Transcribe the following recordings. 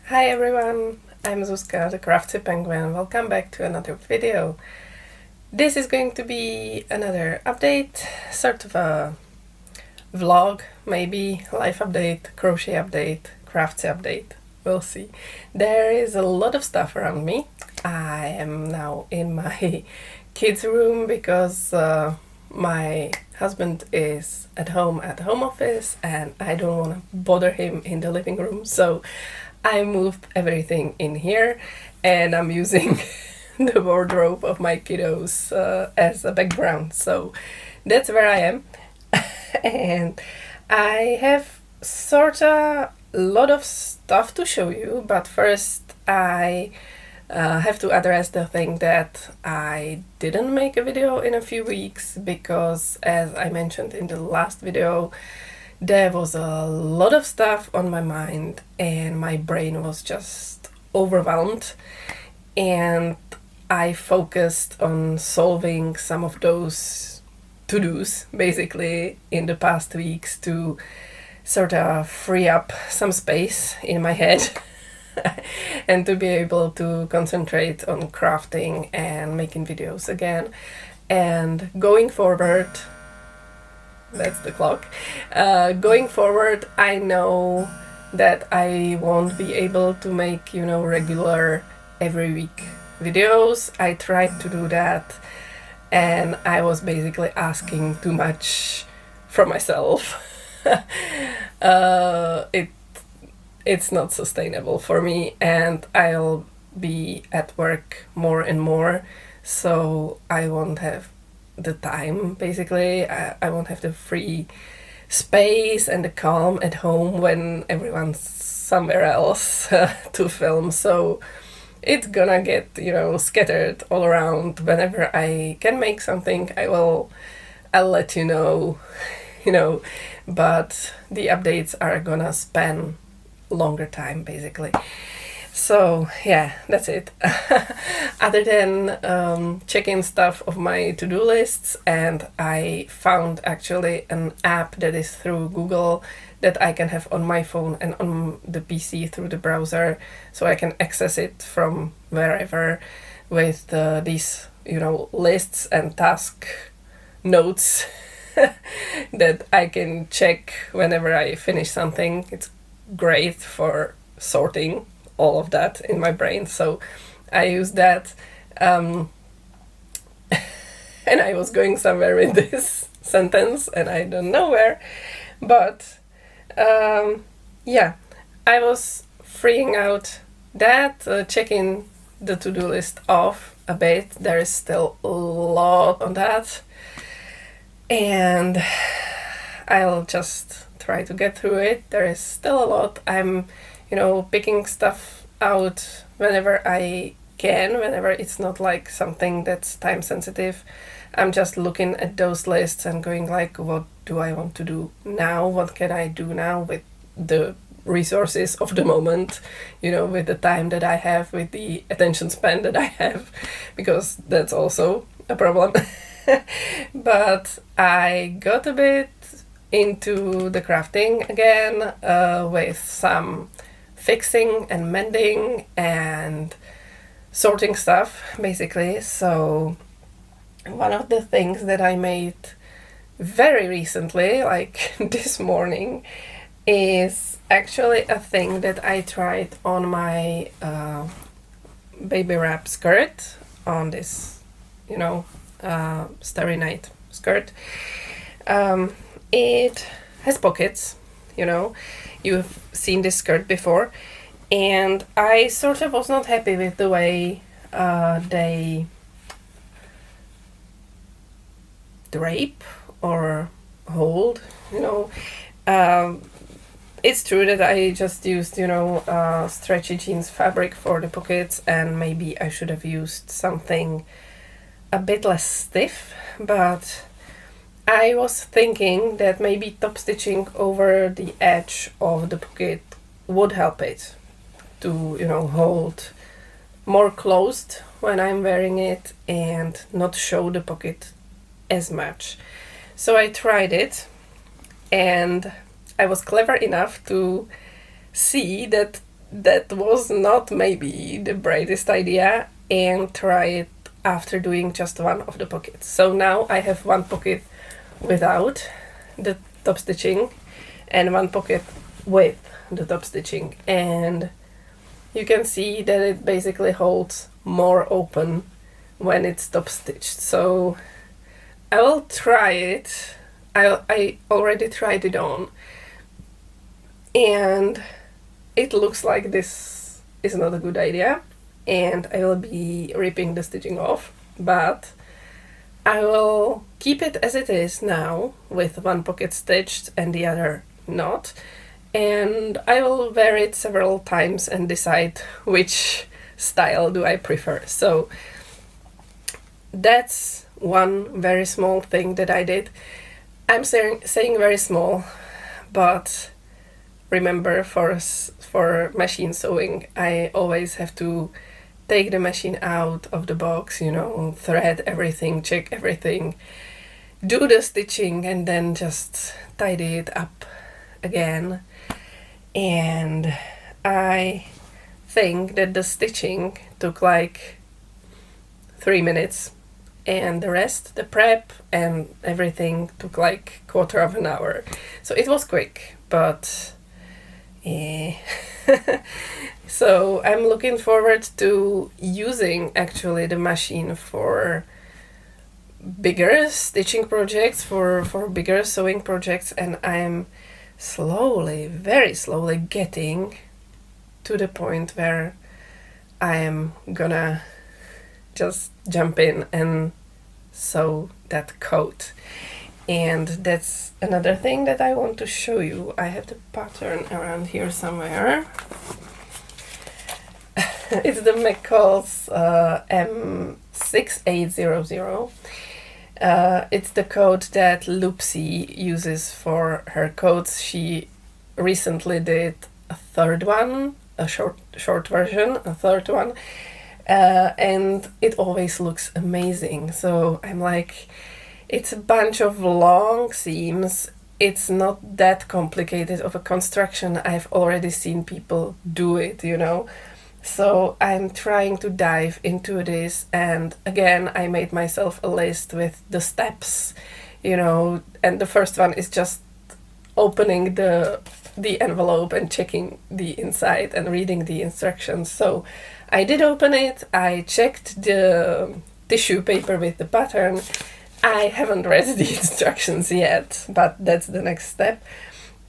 Hi everyone, I'm Zuzka, the Craftsy Penguin. Welcome back to another video. This is going to be another update, sort of a vlog, maybe life update, crochet update, Craftsy update. We'll see. There is a lot of stuff around me. I am now in my kids' room because my husband is at home office and I don't want to bother him in the living room, so I moved everything in here and I'm using the wardrobe of my kiddos as a background. So that's where I am. And I have sort of a lot of stuff to show you, but first I have to address the thing that I didn't make a video in a few weeks because, as I mentioned in the last video, there was a lot of stuff on my mind and my brain was just overwhelmed, and I focused on solving some of those to-dos basically in the past weeks to sort of free up some space in my head and to be able to concentrate on crafting and making videos again. And going forward, that's the clock. Going forward, I know that I won't be able to make, regular every week videos. I tried to do that and I was basically asking too much from myself. It's not sustainable for me, and I'll be at work more and more, so I won't have the time, basically. I won't have the free space and the calm at home when everyone's somewhere else to film. So it's gonna get, scattered all around. Whenever I can make something, I'll let you know, but the updates are gonna span longer time, basically. So yeah, that's it. Other than checking stuff of my to-do lists, and I found actually an app that is through Google that I can have on my phone and on the PC through the browser, so I can access it from wherever with these, lists and task notes that I can check whenever I finish something. It's great for sorting all of that in my brain, so I use that. And I was going somewhere with this sentence and I don't know where, but yeah, I was freeing out that, checking the to-do list off a bit. There is still a lot on that, and I'll just try to get through it. There is still a lot. I'm picking stuff out whenever I can, whenever it's not like something that's time sensitive. I'm just looking at those lists and going like, what do I want to do now? What can I do now with the resources of the moment, with the time that I have, with the attention span that I have, because that's also a problem. But I got a bit into the crafting again, with some fixing and mending and sorting stuff, basically. So one of the things that I made very recently, like this morning, is actually a thing that I tried on my baby wrap skirt, on this, Starry Night skirt. It has pockets, you've seen this skirt before, and I sort of was not happy with the way they drape or hold, it's true that I just used, stretchy jeans fabric for the pockets, and maybe I should have used something a bit less stiff, but I was thinking that maybe top stitching over the edge of the pocket would help it to, hold more closed when I'm wearing it and not show the pocket as much. So I tried it, and I was clever enough to see that that was not maybe the brightest idea, and try it after doing just one of the pockets. So now I have one pocket without the top stitching and one pocket with the top stitching, and you can see that it basically holds more open when it's top stitched. So I will try it. I already tried it on, and it looks like this is not a good idea, and I will be ripping the stitching off, but I will keep it as it is now with one pocket stitched and the other not, and I will wear it several times and decide which style do I prefer. So that's one very small thing that I did. I'm saying very small, but remember, for machine sewing, I always have to take the machine out of the box, you know, thread everything, check everything, do the stitching, and then just tidy it up again. And I think that the stitching took like 3 minutes, and the rest, the prep and everything, took like quarter of an hour. So it was quick, but so I'm looking forward to using actually the machine for bigger stitching projects, for bigger sewing projects, and I'm slowly, very slowly getting to the point where I am gonna just jump in and sew that coat. And that's another thing that I want to show you. I have the pattern around here somewhere. It's the McCall's M6800. It's the coat that Loopsy uses for her coats. She recently did a third one, a short version, a third one, and it always looks amazing. So I'm like, it's a bunch of long seams. It's not that complicated of a construction. I've already seen people do it, you know. So I'm trying to dive into this, and again I made myself a list with the steps, you know, and the first one is just opening the envelope and checking the inside and reading the instructions. So I did open it, I checked the tissue paper with the pattern. I haven't read the instructions yet, but that's the next step.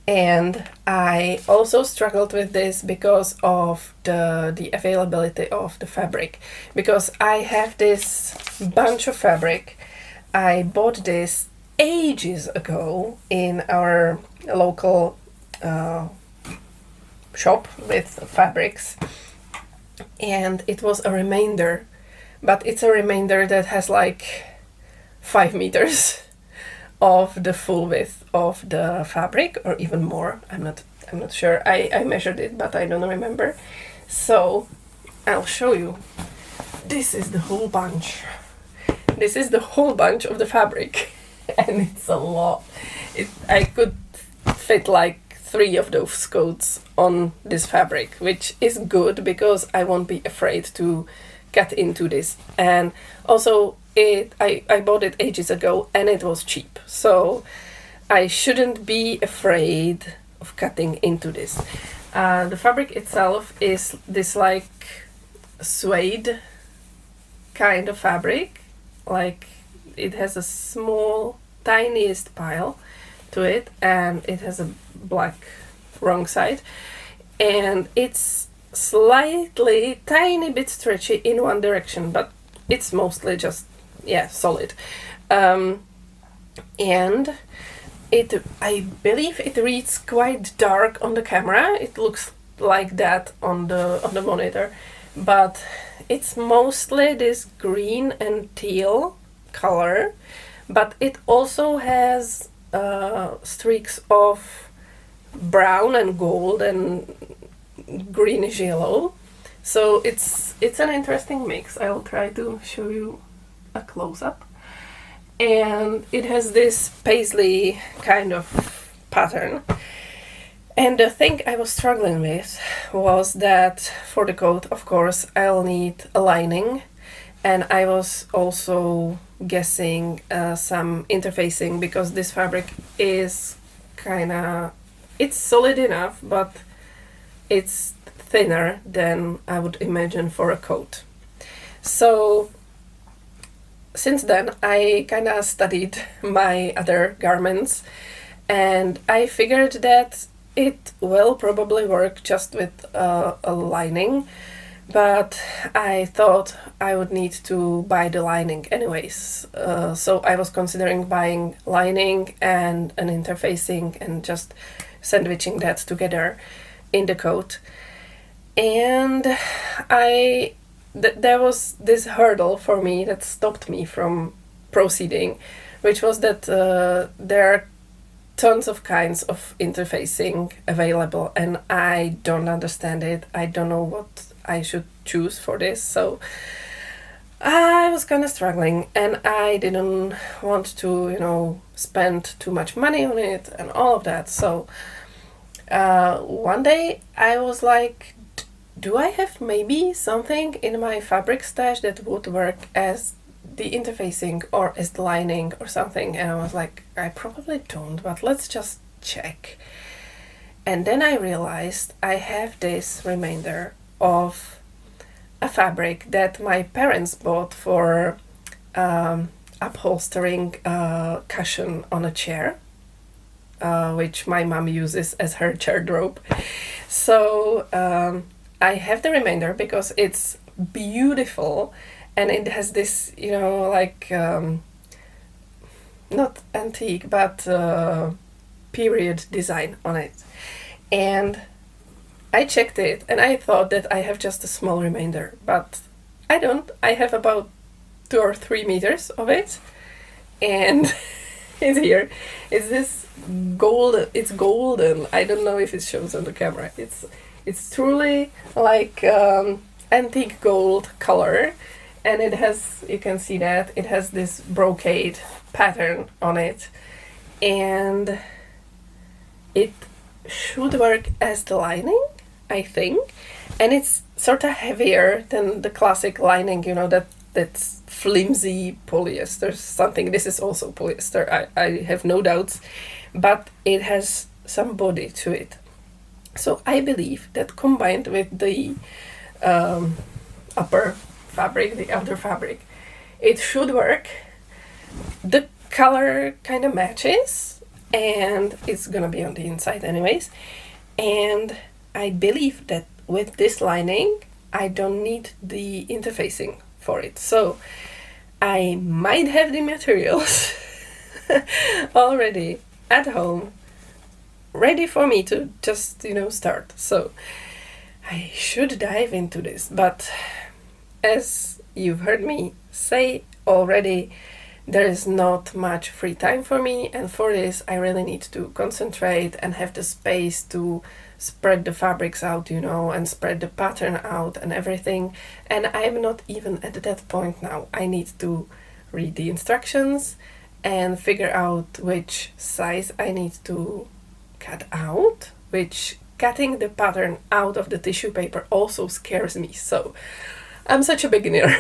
And I also struggled with this because of the availability of the fabric, because I have this bunch of fabric. I bought this ages ago in our local shop with fabrics, and it was a remainder, but it's a remainder that has like 5 meters of the full width of the fabric, or even more. I'm not sure. I measured it, but I don't remember. So I'll show you. This is the whole bunch. This is the whole bunch of the fabric, and it's a lot. I could fit like 3 of those coats on this fabric, which is good because I won't be afraid to cut into this. And also I bought it ages ago and it was cheap, so I shouldn't be afraid of cutting into this. The fabric itself is this like suede kind of fabric, like it has a small tiniest pile to it, and it has a black wrong side, and it's slightly tiny bit stretchy in one direction, but it's mostly just solid. And I believe it reads quite dark on the camera. It looks like that on the monitor, but it's mostly this green and teal color, but it also has streaks of brown and gold and greenish yellow. So it's an interesting mix. I'll try to show you a close-up. And it has this paisley kind of pattern, And the thing I was struggling with was that for the coat, of course, I'll need a lining, and I was also guessing some interfacing, because this fabric is it's solid enough, but it's thinner than I would imagine for a coat. So since then I kind of studied my other garments, and I figured that it will probably work just with a lining, but I thought I would need to buy the lining anyways. So I was considering buying lining and an interfacing and just sandwiching that together in the coat. And there was this hurdle for me that stopped me from proceeding, which was that there are tons of kinds of interfacing available, and I don't understand it. I don't know what I should choose for this, so I was kind of struggling, and I didn't want to, spend too much money on it and all of that. So one day I was like, do I have maybe something in my fabric stash that would work as the interfacing or as the lining or something? And I was like, I probably don't, but let's just check. And then I realized I have this remainder of a fabric that my parents bought for upholstering a cushion on a chair, which my mom uses as her chair rope. So I have the remainder because it's beautiful, and it has this, not antique, but period design on it. And I checked it, and I thought that I have just a small remainder, but I don't. I have about 2 or 3 meters of it, and it's here. It's this gold. It's golden. I don't know if it shows on the camera. It's truly like antique gold color, and it has, you can see that it has this brocade pattern on it, and it should work as the lining, I think. And it's sort of heavier than the classic lining, that's flimsy polyester something. This is also polyester, I have no doubts, but it has some body to it. So I believe that combined with the upper fabric, the outer fabric, it should work. The color kind of matches, and it's gonna be on the inside anyways. And I believe that with this lining, I don't need the interfacing for it. So I might have the materials already at home, ready for me to just, start. So I should dive into this, but as you've heard me say already, there is not much free time for me, and for this I really need to concentrate and have the space to spread the fabrics out, and spread the pattern out and everything. And I'm not even at that point now. I need to read the instructions and figure out which size I need to cut out, which cutting the pattern out of the tissue paper also scares me. So I'm such a beginner.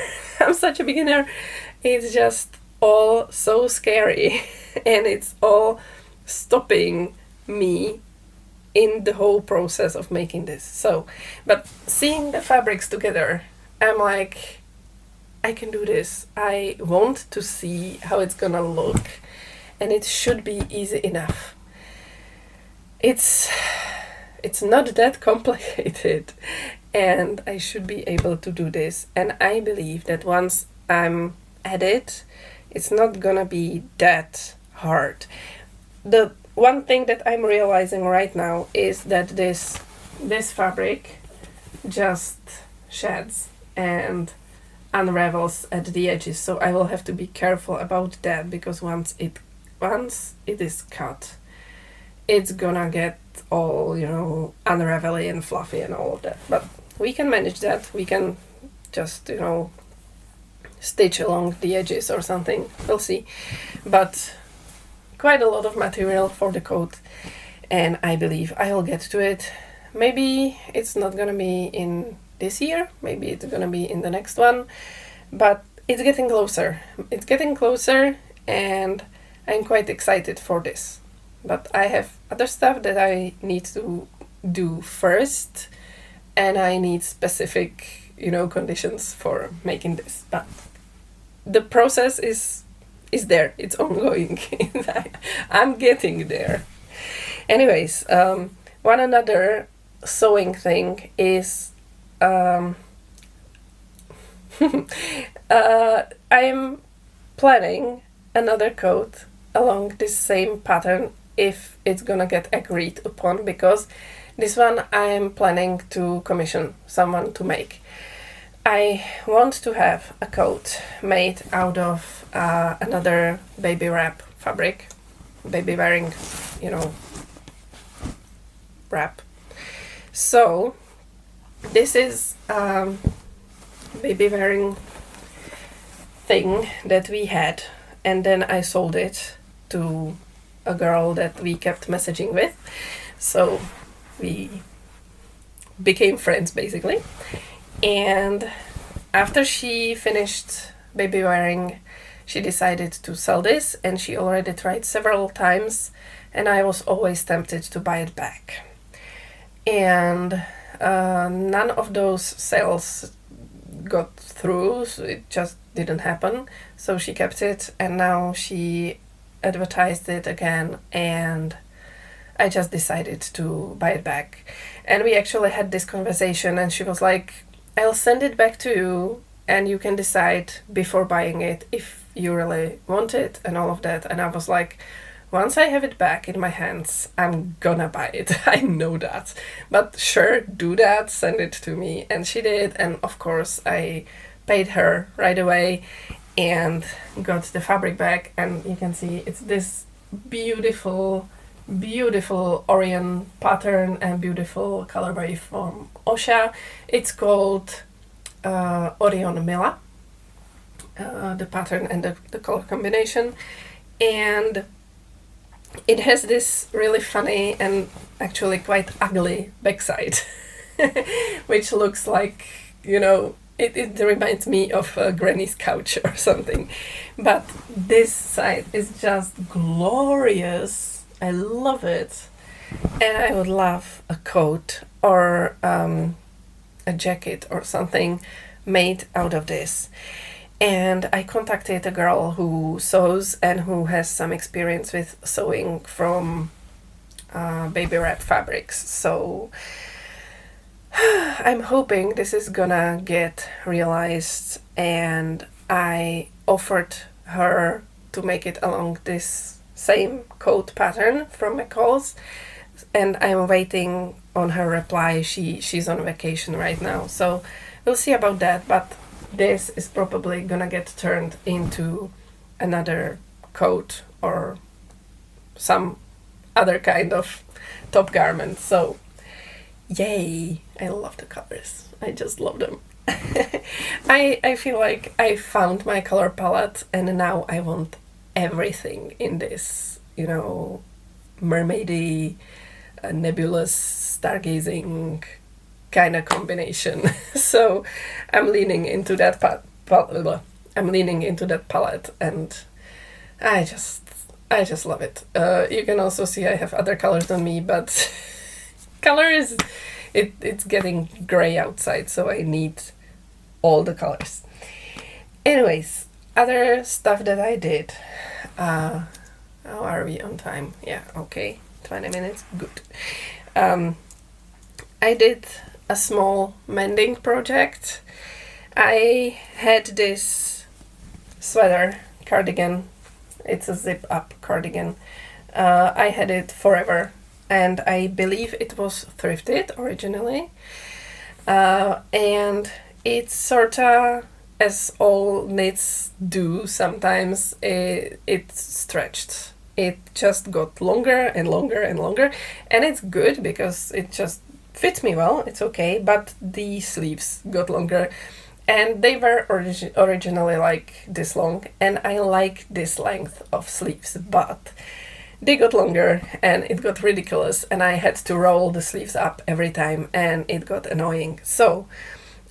It's just all so scary, and it's all stopping me in the whole process of making this. So, but seeing the fabrics together, I'm like, I can do this. I want to see how it's gonna look, and it should be easy enough. It's not that complicated, and I should be able to do this. And I believe that once I'm at it, it's not gonna be that hard. The one thing that I'm realizing right now is that this fabric just sheds and unravels at the edges, so I will have to be careful about that, because once it is cut, it's gonna get all, unravelly and fluffy and all of that. But we can manage that. We can just, stitch along the edges or something. We'll see. But quite a lot of material for the coat. and I believe I'll get to it. Maybe it's not gonna be in this year, maybe it's gonna be in the next one, but it's getting closer. It's getting closer, and I'm quite excited for this. But I have other stuff that I need to do first, and I need specific, conditions for making this. But the process is there. It's ongoing. I'm getting there. Anyways, one another sewing thing is I'm planning another coat along this same pattern if it's gonna get agreed upon, because this one I'm planning to commission someone to make. I want to have a coat made out of another baby wrap fabric, baby wearing, wrap. So this is baby wearing thing that we had, and then I sold it to a girl that we kept messaging with, so we became friends basically. And after she finished baby wearing, she decided to sell this, and she already tried several times, and I was always tempted to buy it back. And none of those sales got through, so it just didn't happen. So she kept it, and now she advertised it again, and I just decided to buy it back. And we actually had this conversation, and she was like, I'll send it back to you, and you can decide before buying it if you really want it and all of that. And I was like, once I have it back in my hands, I'm gonna buy it. I know that. But sure, do that, send it to me. And she did, and of course I paid her right away and got the fabric back. And you can see it's this beautiful, beautiful Orion pattern and beautiful colorway from Osha. It's called Orion Mila, the pattern and the color combination. And it has this really funny and actually quite ugly backside, which looks like, it reminds me of a granny's couch or something. But this side is just glorious. I love it. And I would love a coat or a jacket or something made out of this. And I contacted a girl who sews and who has some experience with sewing from baby wrap fabrics. So I'm hoping this is gonna get realized, and I offered her to make it along this same coat pattern from McCall's, and I'm waiting on her reply. She's on vacation right now, so we'll see about that. But this is probably gonna get turned into another coat or some other kind of top garment. So yay, I love the colors. I just love them. I feel like I found my color palette, and now I want everything in this, mermaidy, nebulous, stargazing kind of combination. So I'm leaning into that palette, and I just love it. You can also see I have other colors on me, but it's getting gray outside, so I need all the colors. Anyways, other stuff that I did. How are we on time? Yeah, okay, 20 minutes, good. I did a small mending project. I had this sweater cardigan. It's a zip up cardigan. I had it forever, and I believe it was thrifted originally. And it's sorta, as all knits do sometimes, it's stretched. It just got longer and longer and longer, and it's good because it just fits me well, it's okay, but the sleeves got longer, and they were originally like this long, and I like this length of sleeves, but they got longer and it got ridiculous, and I had to roll the sleeves up every time and it got annoying. So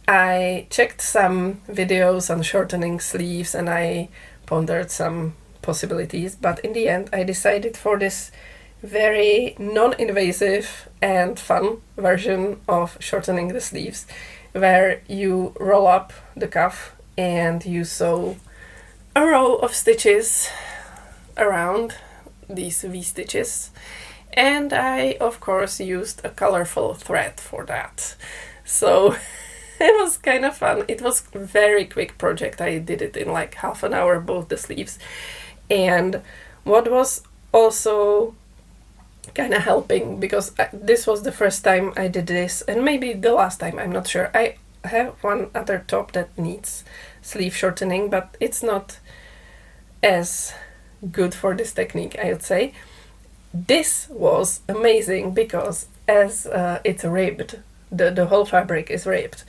I checked some videos on shortening sleeves and I pondered some possibilities, but in the end I decided for this very non-invasive and fun version of shortening the sleeves, where you roll up the cuff and you sew a row of stitches around these V-stitches, and I of course used a colorful thread for that. So it was kind of fun. It was a very quick project. I did it in like half an hour, both the sleeves. And what was also kind of helping, because this was the first time I did this, and maybe the last time, I'm not sure. I have one other top that needs sleeve shortening, but it's not as good for this technique, I would say. This was amazing because as it's ribbed, the whole fabric is ribbed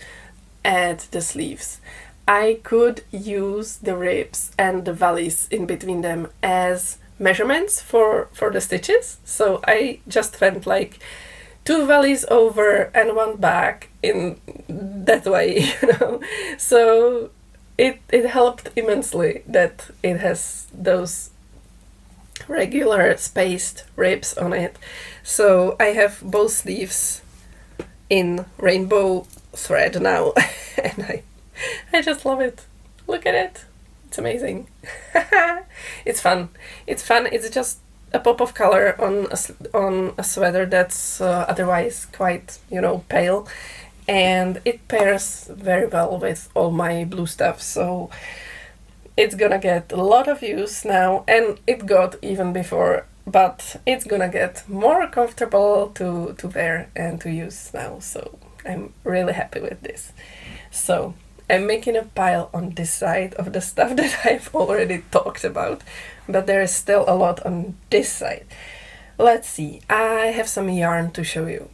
at the sleeves. I could use the ribs and the valleys in between them as measurements for the stitches. So I just went like 2 valleys over and 1 back in that way, you know. So it helped immensely that it has those regular spaced ribs on it. So I have both sleeves in rainbow thread now and I just love it. Look at it. It's amazing. It's fun. It's fun. It's just a pop of color on a sweater that's otherwise quite, you know, pale, and it pairs very well with all my blue stuff. So it's gonna get a lot of use now, and it got even before, but it's gonna get more comfortable to wear and to use now. So I'm really happy with this. So I'm making a pile on this side of the stuff that I've already talked about, but there is still a lot on this side. Let's see, I have some yarn to show you.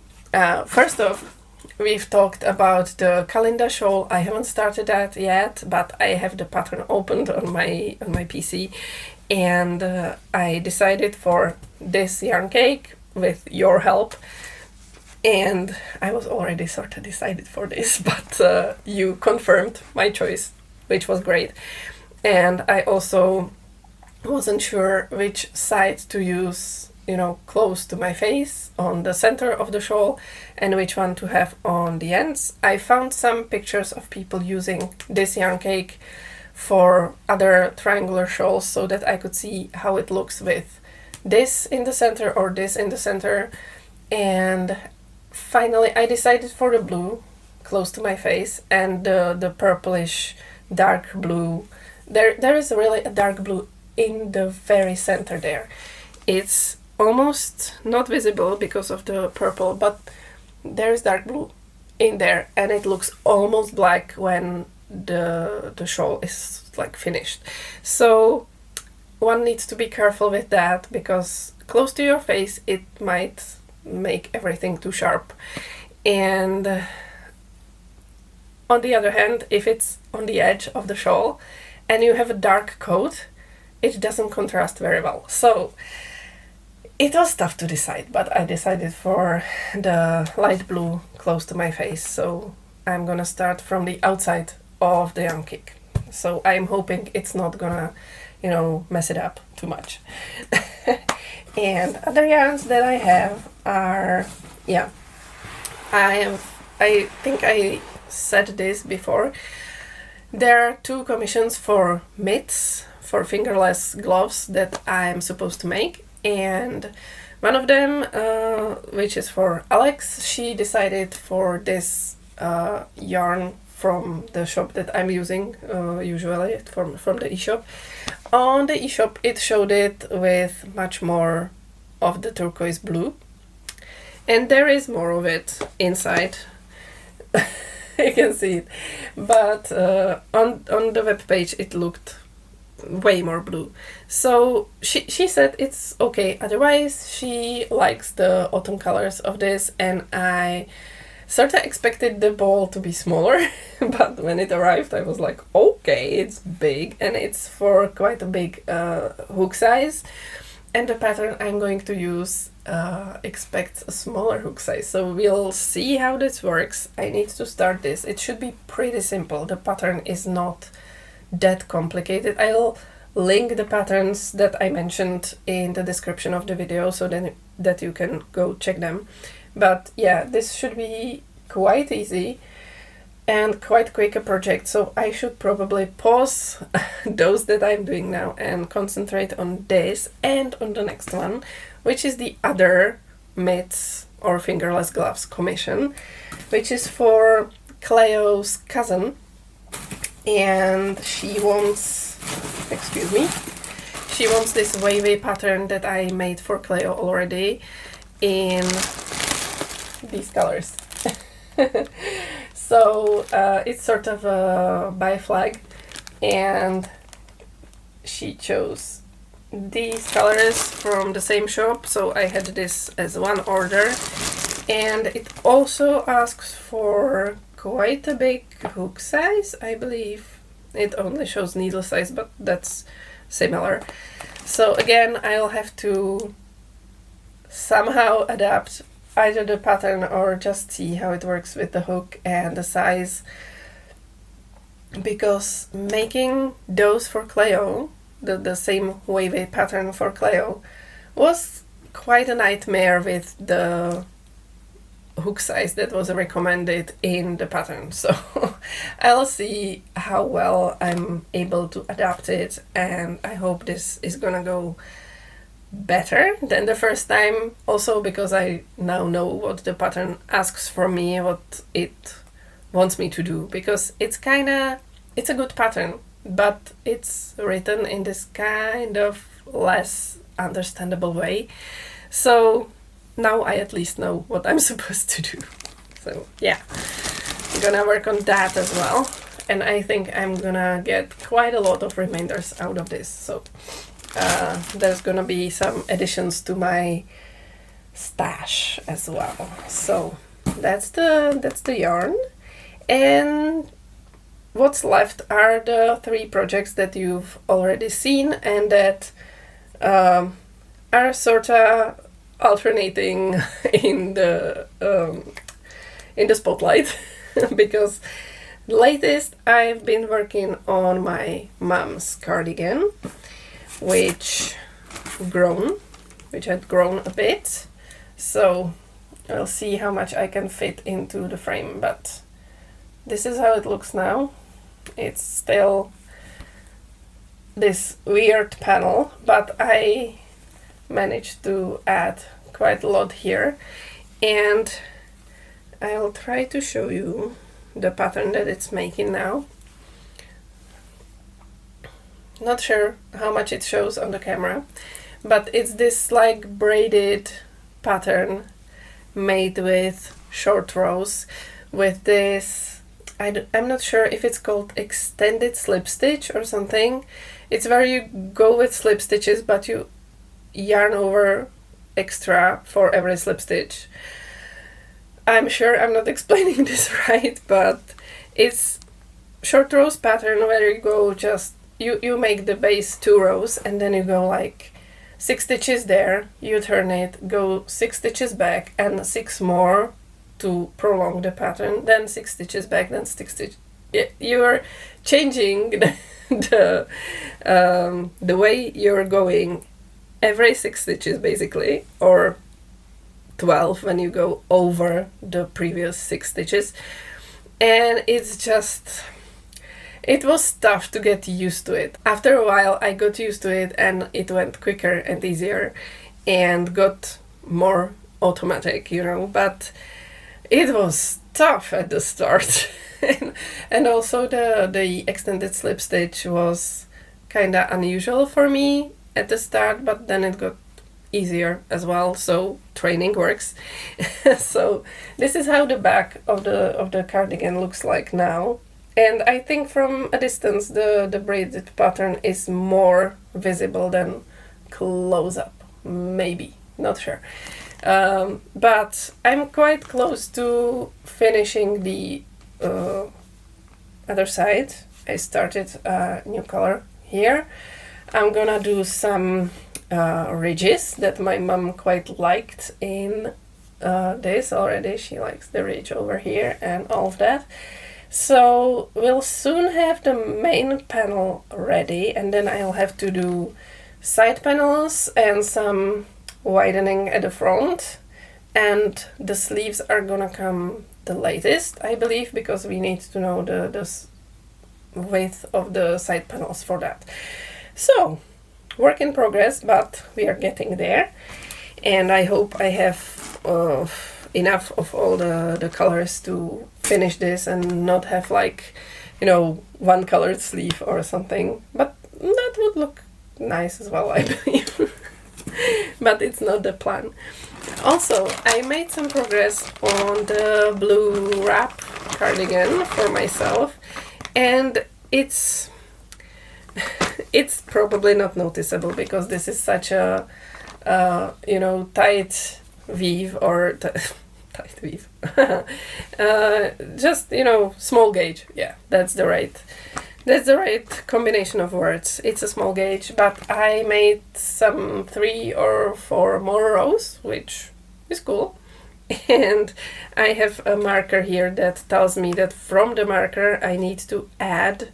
First off, we've talked about the Kalinda shawl. I haven't started that yet, but I have the pattern opened on my PC, and I decided for this yarn cake with your help. And I was already sort of decided for this, but you confirmed my choice, which was great. And I also wasn't sure which side to use, you know, close to my face on the center of the shawl and which one to have on the ends. I found some pictures of people using this yarn cake for other triangular shawls so that I could see how it looks with this in the center or this in the center. And finally I decided for the blue close to my face and the purplish dark blue. There is really a dark blue in the very center there. It's almost not visible because of the purple, but there's dark blue in there, and it looks almost black when the shawl is like finished. So one needs to be careful with that, because close to your face it might make everything too sharp. And on the other hand, if it's on the edge of the shawl and you have a dark coat, it doesn't contrast very well. So it was tough to decide, but I decided for the light blue close to my face. So I'm gonna start from the outside of the yarn cake. So I'm hoping it's not gonna, you know, mess it up too much. And other yarns that I have are, yeah, I think I said this before. There are 2 commissions for mitts, for fingerless gloves that I'm supposed to make. And one of them, which is for Alex, she decided for this yarn from the shop that I'm using usually, from the eShop. On the eShop it showed it with much more of the turquoise blue, and there is more of it inside. You can see it, but on the web page it looked way more blue. So she said it's okay otherwise. She likes the autumn colors of this, and I sort of expected the ball to be smaller, but when it arrived I was like, okay, it's big, and it's for quite a big hook size. And the pattern I'm going to use expects a smaller hook size, so we'll see how this works. I need to start this. It should be pretty simple. The pattern is not that complicated. I'll link the patterns that I mentioned in the description of the video so then that you can go check them. But yeah, this should be quite easy and quite quick a project, so I should probably pause those that I'm doing now and concentrate on this and on the next one, which is the other mitts or fingerless gloves commission, which is for Cleo's cousin, and she wants, excuse me, she wants this wavy pattern that I made for Cleo already in these colors. So it's sort of a bi flag, and she chose these colors from the same shop, so I had this as one order, and it also asks for quite a big hook size. I believe it only shows needle size, but that's similar. So again, I'll have to somehow adapt either the pattern or just see how it works with the hook and the size, because making those for Cleo, the same wavy pattern for Cleo, was quite a nightmare with the hook size that was recommended in the pattern. So I'll see how well I'm able to adapt it, and I hope this is gonna go better than the first time, also because I now know what the pattern asks from me, what it wants me to do, because it's a good pattern, but it's written in this kind of less understandable way. So now I at least know what I'm supposed to do. So yeah, I'm gonna work on that as well, and I think I'm gonna get quite a lot of reminders out of this. So there's gonna be some additions to my stash as well. So that's the yarn, and what's left are the 3 projects that you've already seen and that are sort of alternating in the spotlight because latest I've been working on my mom's cardigan, which had grown a bit, so I'll see how much I can fit into the frame, but this is how it looks now. It's still this weird panel, but I managed to add quite a lot here, and I'll try to show you the pattern that it's making now. Not sure how much it shows on the camera, but it's this like braided pattern made with short rows with this, I'm not sure if it's called extended slip stitch or something. It's where you go with slip stitches but you yarn over extra for every slip stitch. I'm sure I'm not explaining this right, but it's short rows pattern where you go just you make the base 2 rows and then you go like 6 stitches there, you turn it, go 6 stitches back and 6 more to prolong the pattern, then 6 stitches back, then 6 stitches. You're changing the way you're going every 6 stitches basically, or 12 when you go over the previous 6 stitches, and it's just, it was tough to get used to it. After a while I got used to it and it went quicker and easier and got more automatic, you know, but it was tough at the start. And also the extended slip stitch was kinda unusual for me at the start, but then it got easier as well, so training works. So this is how the back of the cardigan looks like now, and I think from a distance the braided pattern is more visible than close up, maybe, not sure. But I'm quite close to finishing the other side. I started a new color here. I'm gonna do some ridges that my mom quite liked in this already. She likes the ridge over here and all of that. So we'll soon have the main panel ready, and then I'll have to do side panels and some widening at the front, and the sleeves are gonna come the latest, I believe, because we need to know the width of the side panels for that. So, work in progress, but we are getting there, and I hope I have enough of all the colors to finish this and not have like, you know, one colored sleeve or something, but that would look nice as well, I believe. But it's not the plan. Also, I made some progress on the blue wrap cardigan for myself, and it's probably not noticeable because this is such a you know, tight weave or tight weave. Just, you know, small gauge. Yeah, that's the right combination of words. It's a small gauge, but I made some 3 or 4 more rows, which is cool. And I have a marker here that tells me that from the marker I need to add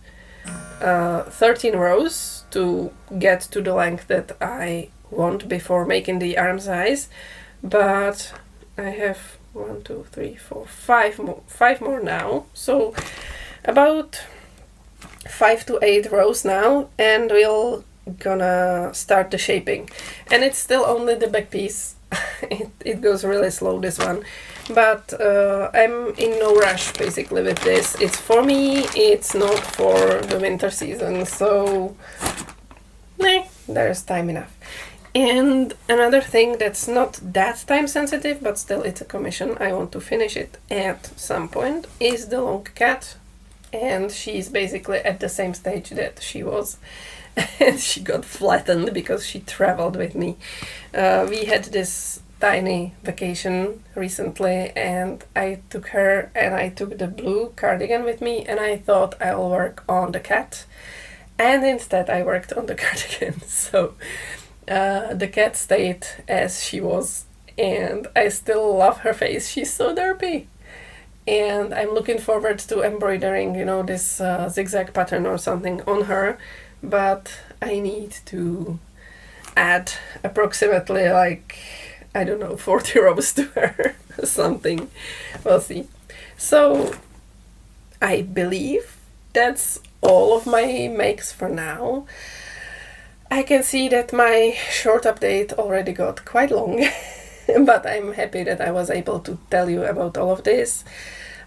13 rows to get to the length that I want before making the arm size. But I have 1, 2, 3, 4, 5 more now. So about 5 to 8 rows now, and we'll gonna start the shaping. And it's still only the back piece. It goes really slow, this one, but I'm in no rush basically with this. It's for me, it's not for the winter season, so there's time enough. And another thing that's not that time sensitive, but still it's a commission, I want to finish it at some point, is the long cat. And she's basically at the same stage that she was. And she got flattened because she traveled with me. We had this tiny vacation recently, and I took her and I took the blue cardigan with me, and I thought I'll work on the cat. And instead I worked on the cardigan. So the cat stayed as she was, and I still love her face. She's so derpy. And I'm looking forward to embroidering, you know, this zigzag pattern or something on her, but I need to add approximately, like, I don't know, 40 rows to her, something. We'll see. So I believe that's all of my makes for now. I can see that my short update already got quite long. But I'm happy that I was able to tell you about all of this.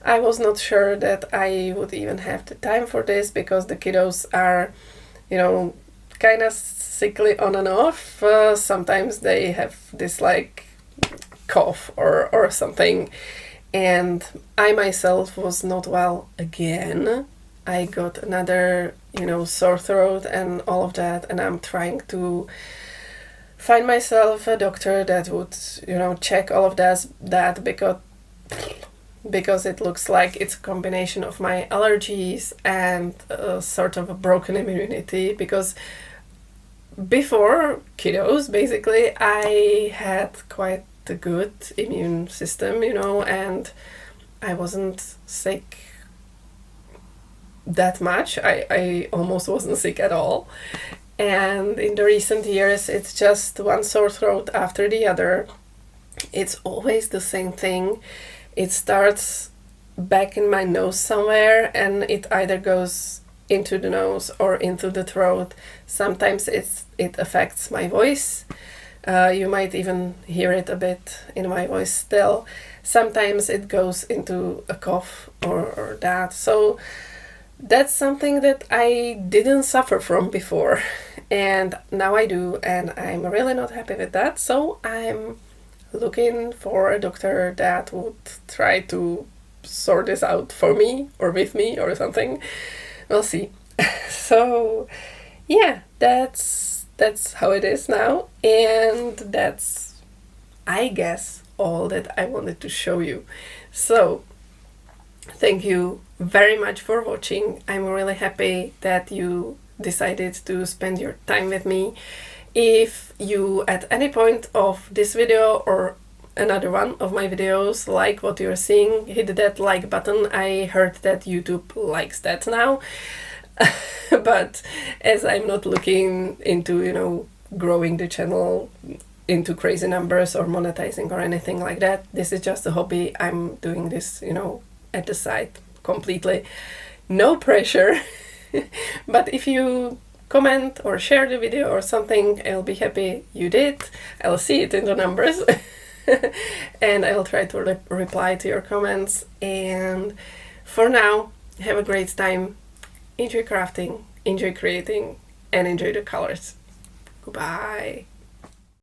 I was not sure that I would even have the time for this because the kiddos are, you know, kind of sickly on and off. Sometimes they have this like cough or something, and I myself was not well again. I got another, you know, sore throat and all of that, and I'm trying to find myself a doctor that would, you know, check all of that because it looks like it's a combination of my allergies and sort of a broken immunity, because before kiddos, basically, I had quite a good immune system, you know, and I wasn't sick that much. I almost wasn't sick at all. And in the recent years, it's just one sore throat after the other. It's always the same thing. It starts back in my nose somewhere, and it either goes into the nose or into the throat. Sometimes it affects my voice. You might even hear it a bit in my voice still. Sometimes it goes into a cough or that. So that's something that I didn't suffer from before, and now I do, and I'm really not happy with that. So I'm looking for a doctor that would try to sort this out for me or with me or something. We'll see. So yeah, that's how it is now, and that's, I guess, all that I wanted to show you. So thank you very much for watching. I'm really happy that you decided to spend your time with me, If you at any point of this video or another one of my videos like what you're seeing, hit that like button. I heard that YouTube likes that now. But as I'm not looking into, you know, growing the channel into crazy numbers or monetizing or anything like that, this is just a hobby. I'm doing this, you know, at the side completely. No pressure. But if you comment or share the video or something, I'll be happy you did. I'll see it in the numbers. And I'll try to reply to your comments. And for now, have a great time. Enjoy crafting, enjoy creating, and enjoy the colors. Goodbye.